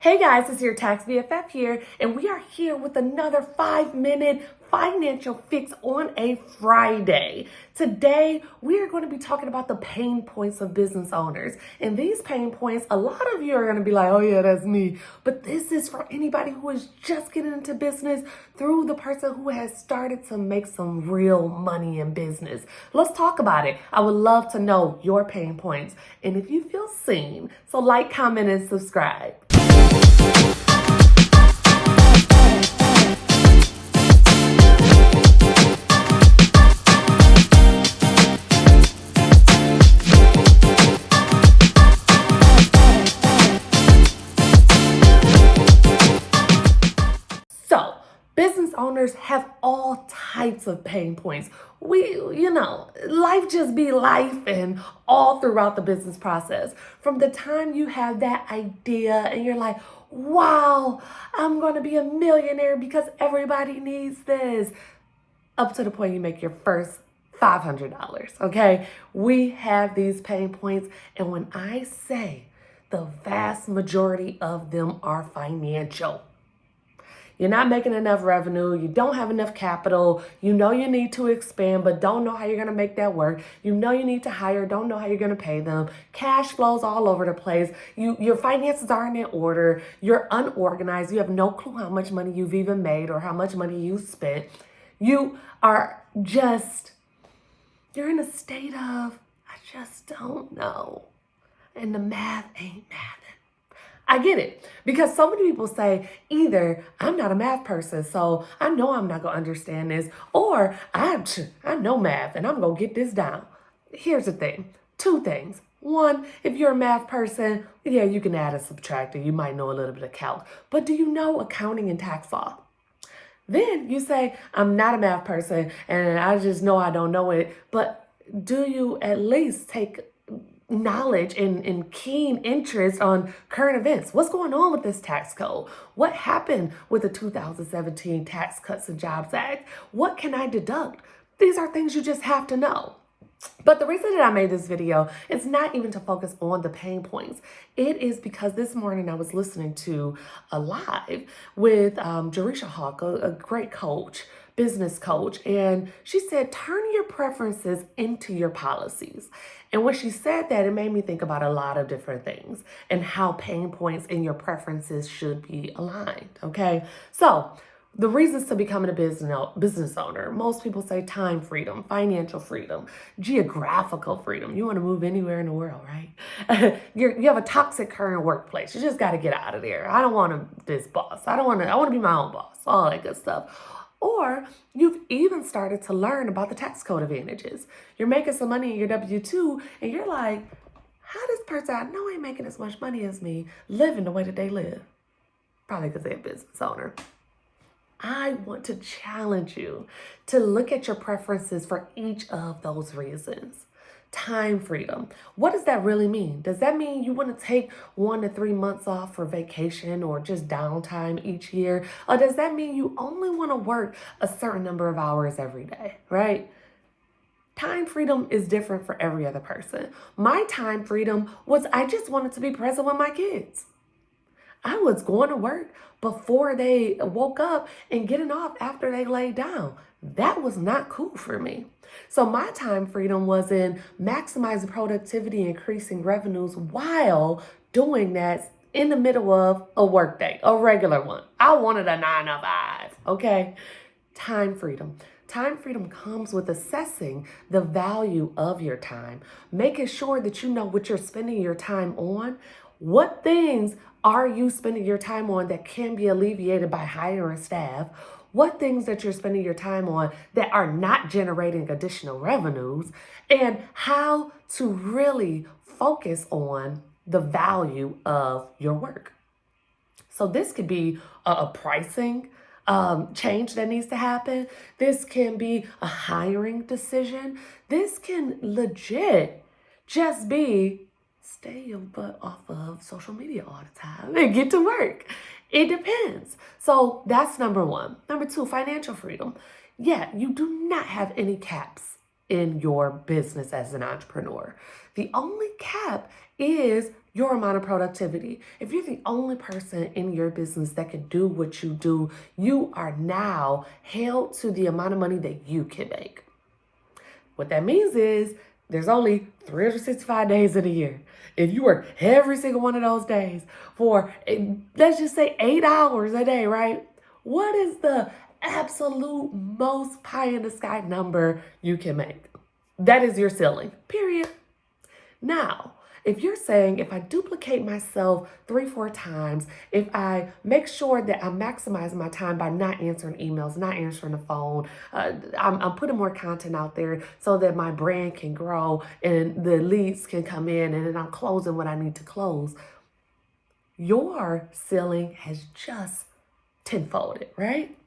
Hey guys, it's your Tax BFF here, and we are here with another 5-minute financial fix on a Friday. Today, we are going to be talking about the pain points of business owners. And these pain points, a lot of you are going to be like, oh yeah, that's me. But this is for anybody who is just getting into business through the person who has started to make some real money in business. Let's talk about it. I would love to know your pain points. And if you feel seen, so like, comment, and subscribe. So, business owners have all types of pain points. Life just be life and all throughout the business process. From the time you have that idea and you're like, wow, I'm going to be a millionaire because everybody needs this, up to the point you make your first $500, okay? We have these pain points, and when I say the vast majority of them are financial. You're not making enough revenue. You don't have enough capital. You know you need to expand, but don't know how you're going to make that work. You know you need to hire, don't know how you're going to pay them. Cash flows all over the place. Your finances aren't in order. You're unorganized. You have no clue how much money you've even made or how much money you spent. You are just, you're in a state of, I just don't know. And the math ain't mathing. I get it, because so many people say either I'm not a math person, so I know I'm not going to understand this, or I know math and I'm going to get this down. Here's the thing, two things. One, if you're a math person, yeah, you can add and subtract and you might know a little bit of calc, but do you know accounting and tax law? Then you say, I'm not a math person and I just know I don't know it, but do you at least take knowledge and keen interest on current events? What's going on with this tax code? What happened with the 2017 Tax Cuts and Jobs Act? What can I deduct? These are things you just have to know. But the reason that I made this video is not even to focus on the pain points. It is because this morning I was listening to a live with Jerisha Hawk, a great coach, business coach, and she said, turn your preferences into your policies. And when she said that, it made me think about a lot of different things and how pain points and your preferences should be aligned, okay? So, the reasons to becoming a business owner, most people say time freedom, financial freedom, geographical freedom. You want to move anywhere in the world, right? You have a toxic current workplace. You just got to get out of there. I don't want this boss. I want to be my own boss, all that good stuff. Or you've even started to learn about the tax code advantages. You're making some money in your W-2 and you're like, how does person I know ain't making as much money as me living the way that they live? Probably because they're a business owner. I want to challenge you to look at your preferences for each of those reasons. Time freedom. What does that really mean? Does that mean you want to take 1 to 3 months off for vacation or just downtime each year? Or does that mean you only want to work a certain number of hours every day, right? Time freedom is different for every other person. My time freedom was I just wanted to be present with my kids. I was going to work before they woke up and getting off after they laid down. That was not cool for me. So my time freedom was in maximizing productivity, increasing revenues while doing that in the middle of a workday, a regular one. I wanted a 9 to 5, okay? Time freedom. Time freedom comes with assessing the value of your time, making sure that you know what you're spending your time on. What things are you spending your time on that can be alleviated by hiring staff? What things that you're spending your time on that are not generating additional revenues? And how to really focus on the value of your work. So this could be a pricing change that needs to happen. This can be a hiring decision. This can legit just be stay your butt off of social media all the time and get to work. It depends. So that's number one. Number two, financial freedom. Yeah, you do not have any caps in your business as an entrepreneur. The only cap is your amount of productivity. If you're the only person in your business that can do what you do, you are now held to the amount of money that you can make. What that means is there's only 365 days in a year. If you work every single one of those days for, let's just say 8 hours a day, right? What is the absolute most pie in the sky number you can make? That is your ceiling, period. Now, if you're saying if I duplicate myself 3-4 times, if I make sure that I'm maximizing my time by not answering emails, not answering the phone, I'm putting more content out there so that my brand can grow and the leads can come in and then I'm closing what I need to close, your ceiling has just tenfolded, right?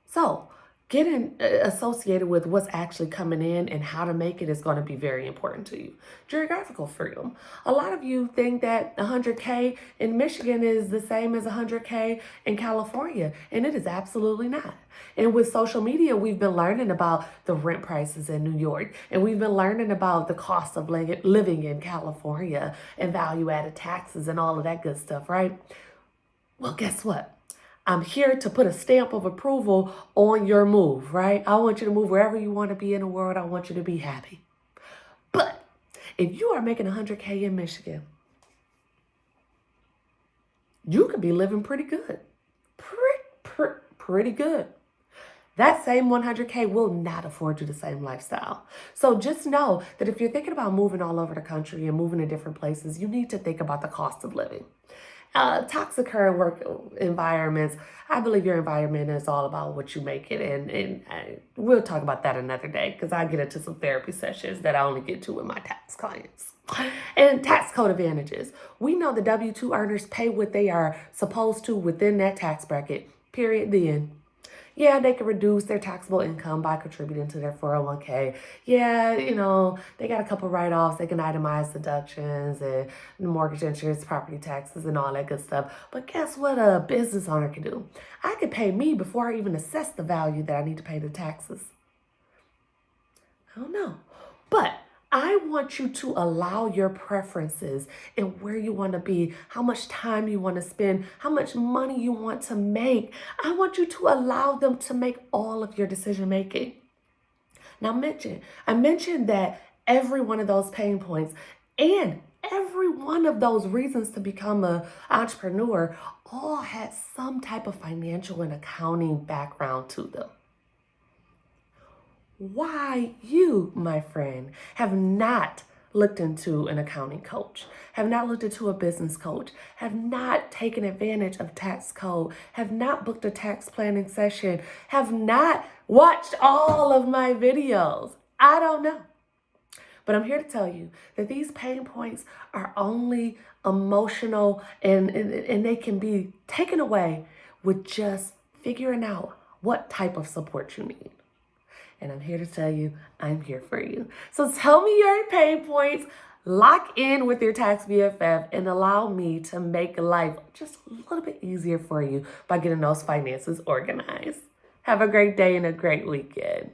So getting associated with what's actually coming in and how to make it is going to be very important to you. Geographical freedom. A lot of you think that 100K in Michigan is the same as 100K in California, and it is absolutely not. And with social media, we've been learning about the rent prices in New York, and we've been learning about the cost of living in California and value-added taxes and all of that good stuff, right? Well, guess what? I'm here to put a stamp of approval on your move, right? I want you to move wherever you want to be in the world. I want you to be happy. But if you are making 100K in Michigan, you could be living pretty good. Pretty good. That same 100K will not afford you the same lifestyle. So just know that if you're thinking about moving all over the country and moving to different places, you need to think about the cost of living. Toxic current work environments. I believe your environment is all about what you make it, and we'll talk about that another day because I get into some therapy sessions that I only get to with my tax clients. And tax code advantages. We know the W-2 earners pay what they are supposed to within that tax bracket, period, the end. Yeah, they can reduce their taxable income by contributing to their 401k. Yeah, they got a couple write-offs. They can itemize deductions and mortgage insurance, property taxes, and all that good stuff. But guess what a business owner can do? I can pay me before I even assess the value that I need to pay the taxes. I don't know. But I want you to allow your preferences and where you want to be, how much time you want to spend, how much money you want to make. I want you to allow them to make all of your decision making. Now, I mentioned that every one of those pain points and every one of those reasons to become an entrepreneur all had some type of financial and accounting background to them. Why you, my friend, have not looked into an accounting coach, have not looked into a business coach, have not taken advantage of tax code, have not booked a tax planning session, have not watched all of my videos. I don't know. But I'm here to tell you that these pain points are only emotional and they can be taken away with just figuring out what type of support you need. And I'm here to tell you, I'm here for you. So tell me your pain points, lock in with your tax BFF, and allow me to make life just a little bit easier for you by getting those finances organized. Have a great day and a great weekend.